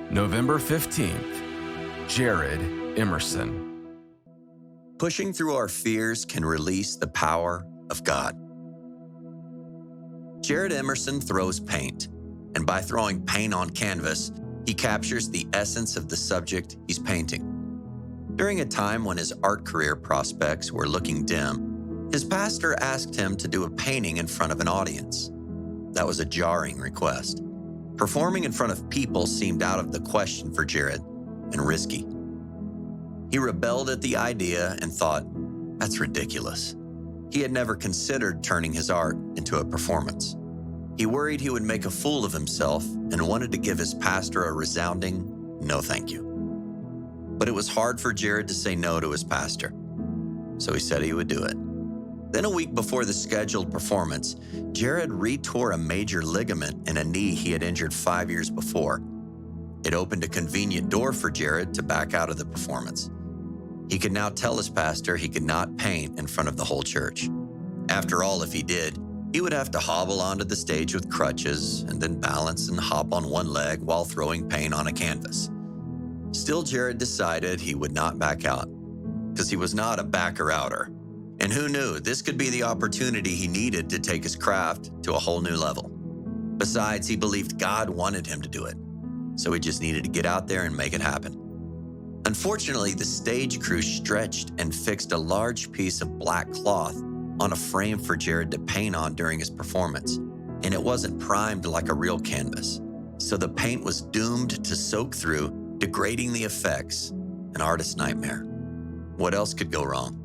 November 15th, Jared Emerson. Pushing through our fears can release the power of God. Jared Emerson throws paint, and by throwing paint on canvas, he captures the essence of the subject he's painting. During a time when his art career prospects were looking dim, his pastor asked him to do a painting in front of an audience. That was a jarring request. Performing in front of people seemed out of the question for Jared and risky. He rebelled at the idea and thought, that's ridiculous. He had never considered turning his art into a performance. He worried he would make a fool of himself and wanted to give his pastor a resounding no thank you. But it was hard for Jared to say no to his pastor, so he said he would do it. Then a week before the scheduled performance, Jared re-tore a major ligament in a knee he had injured 5 years before. It opened a convenient door for Jared to back out of the performance. He could now tell his pastor he could not paint in front of the whole church. After all, if he did, he would have to hobble onto the stage with crutches and then balance and hop on one leg while throwing paint on a canvas. Still, Jared decided he would not back out because he was not a backer-outer. And who knew, this could be the opportunity he needed to take his craft to a whole new level. Besides, he believed God wanted him to do it, so he just needed to get out there and make it happen. Unfortunately, the stage crew stretched and fixed a large piece of black cloth on a frame for Jared to paint on during his performance, and it wasn't primed like a real canvas, so the paint was doomed to soak through, degrading the effects, an artist's nightmare. What else could go wrong?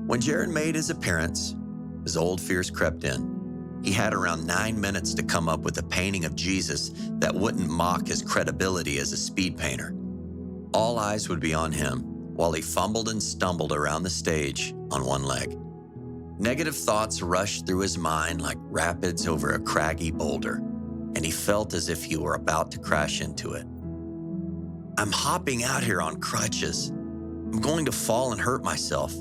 When Jared made his appearance, his old fears crept in. He had around 9 minutes to come up with a painting of Jesus that wouldn't mock his credibility as a speed painter. All eyes would be on him while he fumbled and stumbled around the stage on one leg. Negative thoughts rushed through his mind like rapids over a craggy boulder, and he felt as if he were about to crash into it. I'm hopping out here on crutches. I'm going to fall and hurt myself.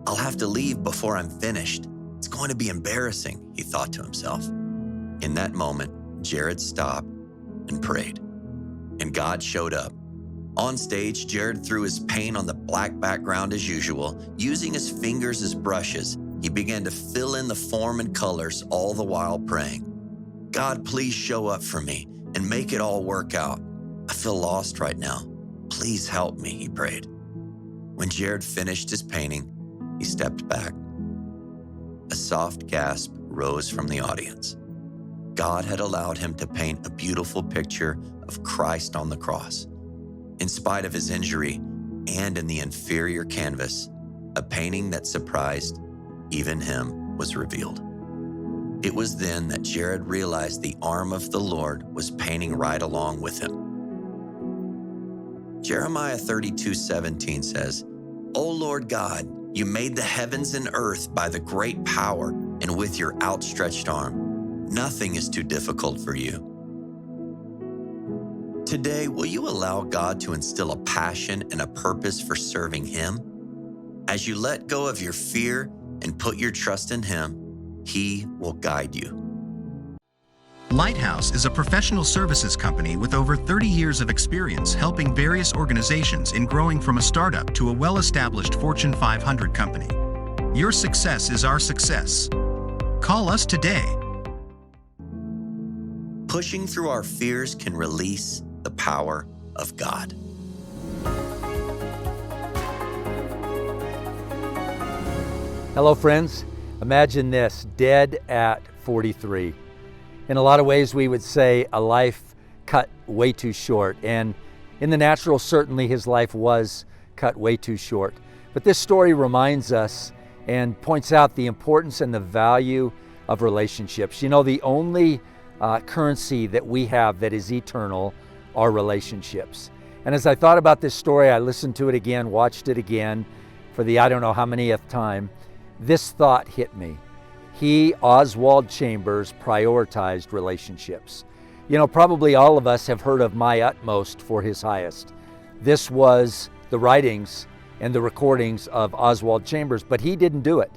I'll have to leave before I'm finished. It's going to be embarrassing, he thought to himself. In that moment, Jared stopped and prayed, and God showed up. On stage, Jared threw his paint on the black background as usual. Using his fingers as brushes, he began to fill in the form and colors, all the while praying. God, please show up for me and make it all work out. I feel lost right now. Please help me, he prayed. When Jared finished his painting, he stepped back. A soft gasp rose from the audience. God had allowed him to paint a beautiful picture of Christ on the cross. In spite of his injury and in the inferior canvas, a painting that surprised even him was revealed. It was then that Jared realized the arm of the Lord was painting right along with him. Jeremiah 32:17 says, O Lord God, you made the heavens and earth by the great power and with your outstretched arm. Nothing is too difficult for you. Today, will you allow God to instill a passion and a purpose for serving Him? As you let go of your fear and put your trust in Him, He will guide you. Lighthouse is a professional services company with over 30 years of experience helping various organizations in growing from a startup to a well-established Fortune 500 company. Your success is our success. Call us today. Pushing through our fears can release the power of God. Hello, friends. Imagine this, dead at 43. In a lot of ways, we would say a life cut way too short. And in the natural, certainly his life was cut way too short. But this story reminds us and points out the importance and the value of relationships. You know, the only currency that we have that is eternal are relationships. And as I thought about this story, I listened to it again, watched it again for the I don't know how manyth time. This thought hit me. He, Oswald Chambers, prioritized relationships. You know, probably all of us have heard of My Utmost for His Highest. This was the writings and the recordings of Oswald Chambers, but he didn't do it.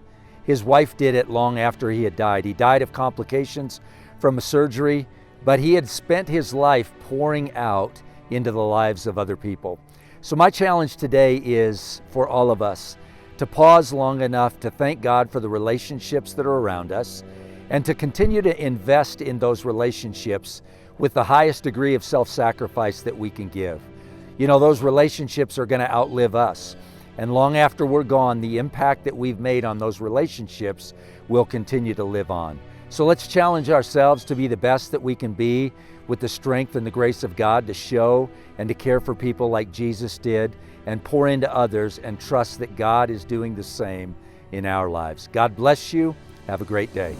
His wife did it long after he had died. He died of complications from a surgery, but he had spent his life pouring out into the lives of other people. So my challenge today is for all of us to pause long enough to thank God for the relationships that are around us and to continue to invest in those relationships with the highest degree of self-sacrifice that we can give. You know, those relationships are going to outlive us. And long after we're gone, the impact that we've made on those relationships will continue to live on. So let's challenge ourselves to be the best that we can be with the strength and the grace of God to show and to care for people like Jesus did and pour into others and trust that God is doing the same in our lives. God bless you. Have a great day.